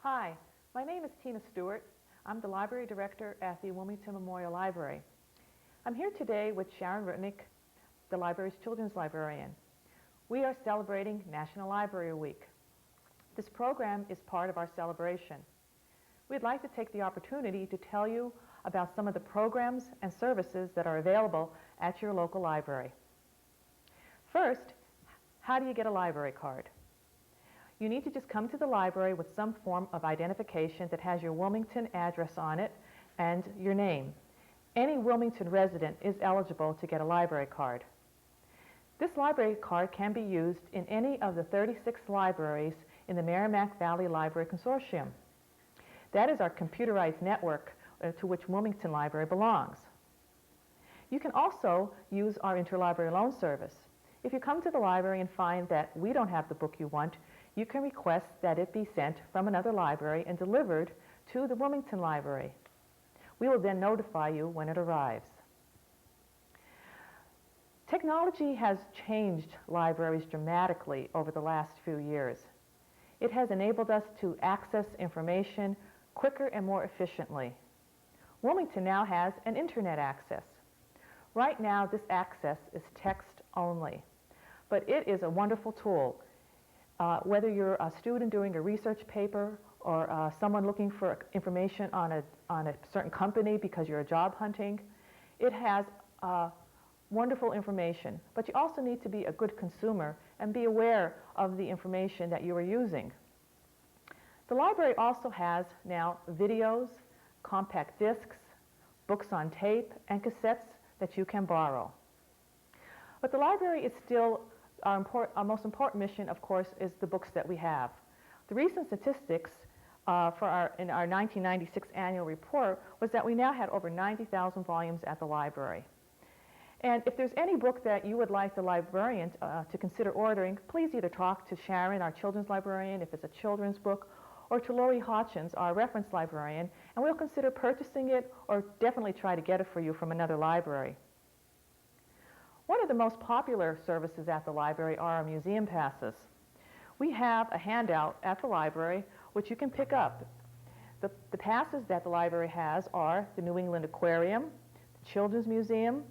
Hi, my name is Tina Stewart. I'm the Library Director at the Wilmington Memorial Library. I'm here today with Sharon Rutnick, the library's children's librarian. We are celebrating National Library Week. This program is part of our celebration. We'd like to take the opportunity to tell you about some of the programs and services that are available at your local library. First, how do you get a library card? You need to just come to the library with some form of identification that has your Wilmington address on it and your name. Any Wilmington resident is eligible to get a library card. This library card can be used in any of the 36 libraries in the Merrimack Valley Library Consortium. That is our computerized network to which Wilmington Library belongs. You can also use our interlibrary loan service. If you come to the library and find that we don't have the book you want, you can request that it be sent from another library and delivered to the Wilmington Library. We will then notify you when it arrives. Technology has changed libraries dramatically over the last few years. It has enabled us to access information quicker and more efficiently. Wilmington now has an internet access. Right now, this access is text only, but it is a wonderful tool. Whether you're a student doing a research paper or someone looking for information on a certain company because you're job hunting, it has wonderful information. But you also need to be a good consumer and be aware of the information that you are using. The library also has now videos, compact discs, books on tape, and cassettes that you can borrow. But the library is still our most important mission, of course, is the books that we have. The recent statistics in our 1996 annual report was that we now had over 90,000 volumes at the library. And if there's any book that you would like the librarian to consider ordering, please either talk to Sharon, our children's librarian, if it's a children's book, or to Lori Hodgins, our reference librarian, and we'll consider purchasing it or definitely try to get it for you from another library. One of the most popular services at the library are our museum passes. We have a handout at the library which you can pick up. The passes that the library has are the New England Aquarium, the Children's Museum,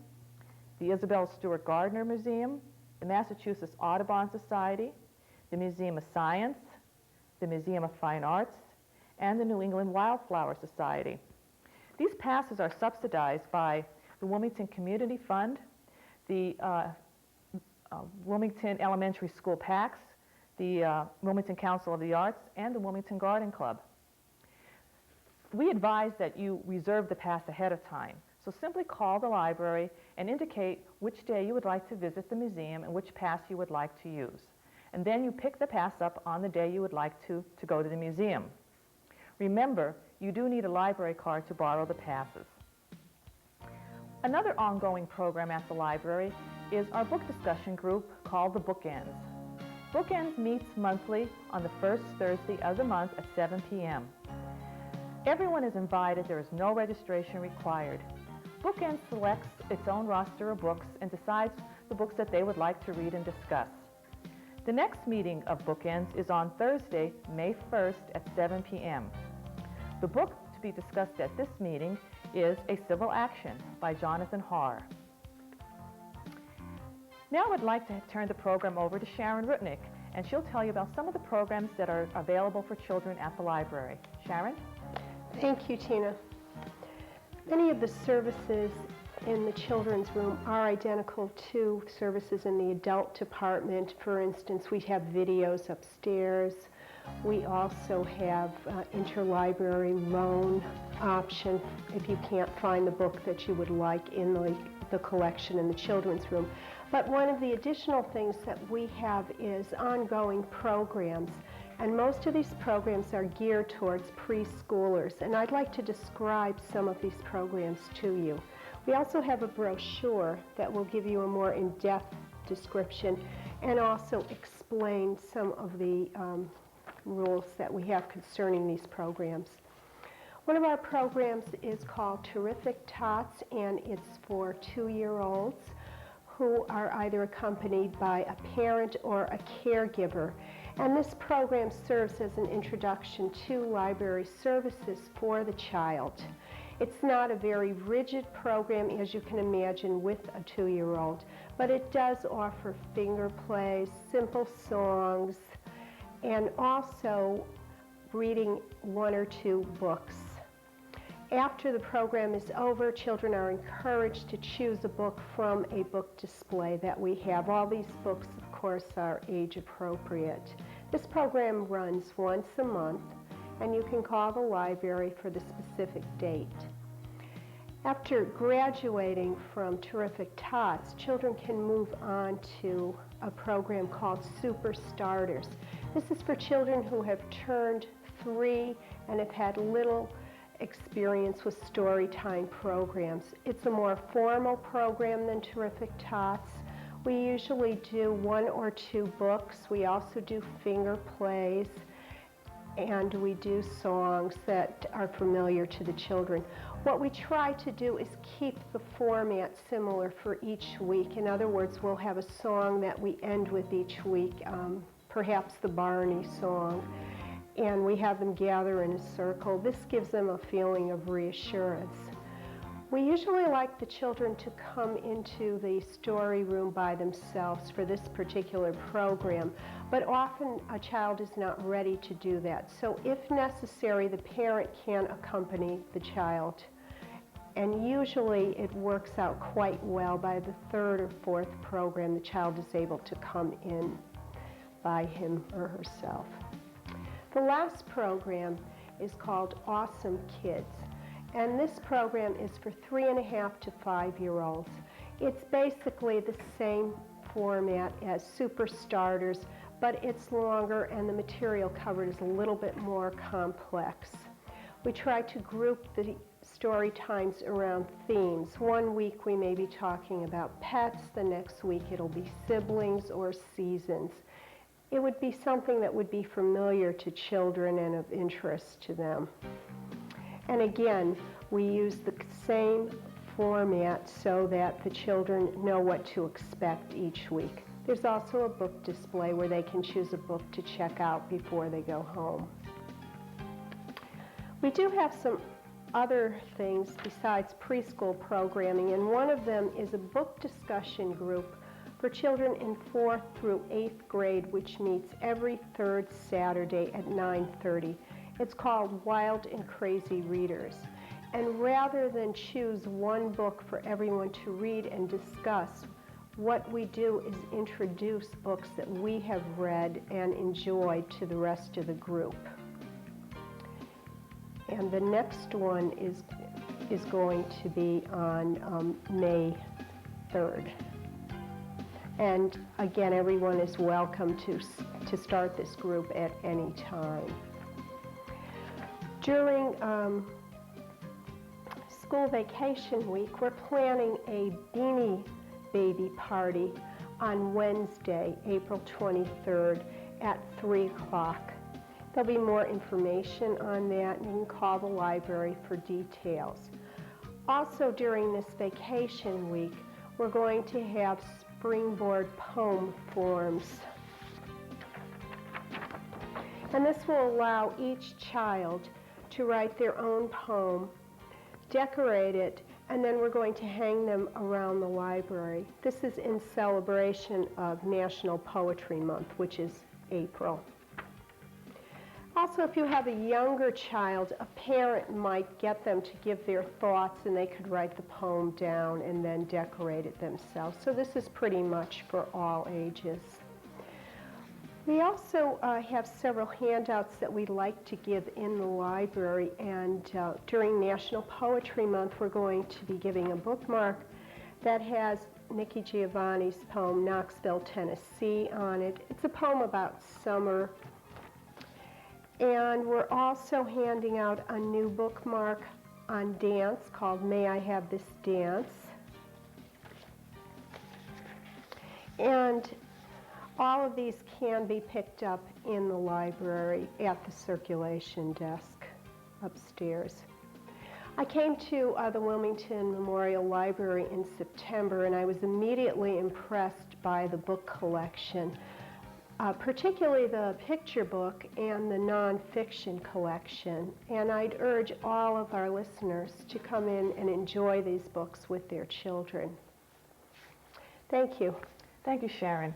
the Isabel Stewart Gardner Museum, the Massachusetts Audubon Society, the Museum of Science, the Museum of Fine Arts, and the New England Wildflower Society. These passes are subsidized by the Wilmington Community Fund, the Wilmington Elementary School PACs, the Wilmington Council of the Arts, and the Wilmington Garden Club. We advise that you reserve the pass ahead of time. So simply call the library and indicate which day you would like to visit the museum and which pass you would like to use. And then you pick the pass up on the day you would like to go to the museum. Remember, you do need a library card to borrow the passes. Another ongoing program at the library is our book discussion group called the Bookends. Bookends meets monthly on the first Thursday of the month at 7 p.m. Everyone is invited. There is no registration required. Bookends selects its own roster of books and decides the books that they would like to read and discuss. The next meeting of Bookends is on Thursday, May 1st at 7 p.m. The book to be discussed at this meeting is A Civil Action by Jonathan Harr. Now I'd like to turn the program over to Sharon Rutnick, and she'll tell you about some of the programs that are available for children at the library. Sharon? Thank you, Tina. Many of the services in the children's room are identical to services in the adult department. For instance, we have videos upstairs. We also have interlibrary loan option if you can't find the book that you would like in the collection in the children's room. But one of the additional things that we have is ongoing programs. And most of these programs are geared towards preschoolers. And I'd like to describe some of these programs to you. We also have a brochure that will give you a more in-depth description and also explain some of the rules that we have concerning these programs. One of our programs is called Terrific Tots, and it's for 2-year-olds who are either accompanied by a parent or a caregiver. And this program serves as an introduction to library services for the child. It's not a very rigid program, as you can imagine, with a 2-year-old, but it does offer finger plays, simple songs, and also reading 1 or 2 books. After the program is over, children are encouraged to choose a book from a book display that we have. All these books, of course, are age appropriate. This program runs once a month, and you can call the library for the specific date. After graduating from Terrific Tots, children can move on to a program called Super Starters. This is for children who have turned 3 and have had little experience with story time programs. It's a more formal program than Terrific Tots. We usually do 1 or 2 books. We also do finger plays, and we do songs that are familiar to the children. What we try to do is keep the format similar for each week. In other words, we'll have a song that we end with each week, perhaps the Barney song, and we have them gather in a circle. This gives them a feeling of reassurance. We usually like the children to come into the story room by themselves for this particular program, but often a child is not ready to do that. So if necessary, the parent can accompany the child. And usually it works out quite well. By the 3rd or 4th program, the child is able to come in by him or herself. The last program is called Awesome Kids, and this program is for 3.5 to 5-year-olds. It's basically the same format as Super Starters, but it's longer and the material covered is a little bit more complex. We try to group the story times around themes. One week we may be talking about pets, the next week it'll be siblings or seasons. It would be something that would be familiar to children and of interest to them. And again, we use the same format so that the children know what to expect each week. There's also a book display where they can choose a book to check out before they go home. We do have some other things besides preschool programming, and one of them is a book discussion group for children in 4th through 8th grade, which meets every 3rd Saturday at 9:30. It's called Wild and Crazy Readers. And rather than choose one book for everyone to read and discuss, what we do is introduce books that we have read and enjoyed to the rest of the group. And the next one is going to be on May 3rd. And again, everyone is welcome to start this group at any time. During school vacation week, we're planning a Beanie Baby party on Wednesday, April 23rd at 3 o'clock. There'll be more information on that, and you can call the library for details. Also, during this vacation week, we're going to have springboard poem forms. And this will allow each child to write their own poem, decorate it, and then we're going to hang them around the library. This is in celebration of National Poetry Month, which is April. Also, if you have a younger child, a parent might get them to give their thoughts, and they could write the poem down and then decorate it themselves. So this is pretty much for all ages. We also have several handouts that we'd like to give in the library, and during National Poetry Month, we're going to be giving a bookmark that has Nikki Giovanni's poem, Knoxville, Tennessee, on it. It's a poem about summer. And we're also handing out a new bookmark on dance called May I Have This Dance. And all of these can be picked up in the library at the circulation desk upstairs. I came to the Wilmington Memorial Library in September, and I was immediately impressed by the book collection. particularly the picture book and the nonfiction collection. And I'd urge all of our listeners to come in and enjoy these books with their children. Thank you. Thank you, Sharon.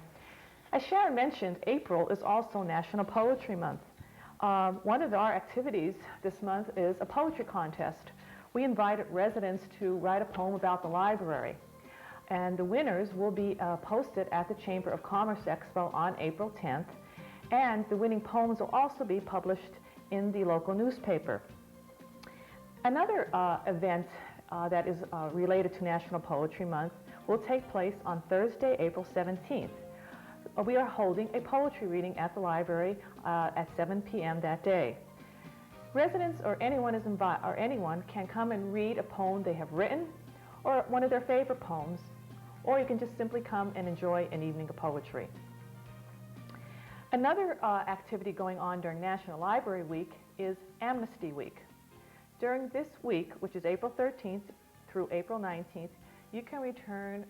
As Sharon mentioned, April is also National Poetry Month. One of our activities this month is a poetry contest. We invited residents to write a poem about the library. And the winners will be posted at the Chamber of Commerce Expo on April 10th. And the winning poems will also be published in the local newspaper. Another event that is related to National Poetry Month will take place on Thursday, April 17th. We are holding a poetry reading at the library at 7 p.m. that day. Residents or anyone can come and read a poem they have written or one of their favorite poems, or you can just simply come and enjoy an evening of poetry. Another activity going on during National Library Week is Amnesty Week. During this week, which is April 13th through April 19th, you can return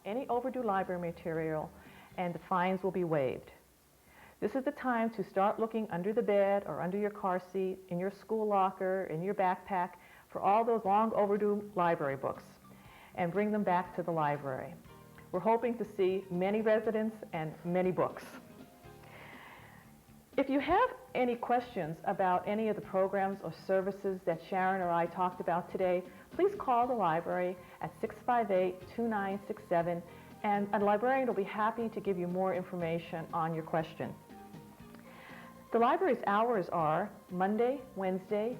any overdue library material and the fines will be waived. This is the time to start looking under the bed or under your car seat, in your school locker, in your backpack for all those long overdue library books and bring them back to the library. We're hoping to see many residents and many books. If you have any questions about any of the programs or services that Sharon or I talked about today, please call the library at 658-2967 and a librarian will be happy to give you more information on your question. The library's hours are Monday, Wednesday,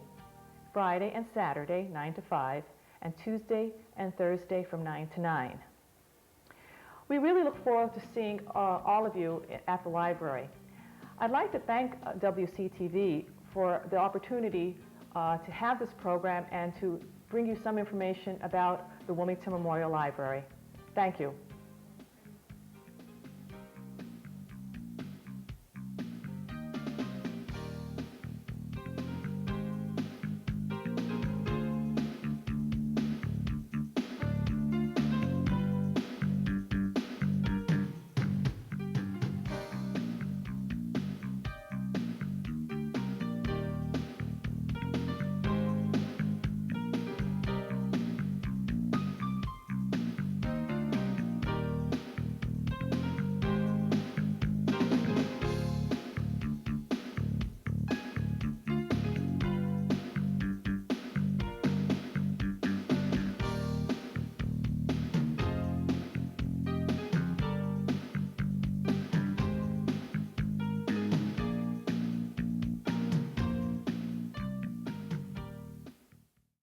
Friday, and Saturday, 9 to 5, and Tuesday and Thursday from 9 to 9. We really look forward to seeing all of you at the library. I'd like to thank WCTV for the opportunity to have this program and to bring you some information about the Wilmington Memorial Library. Thank you.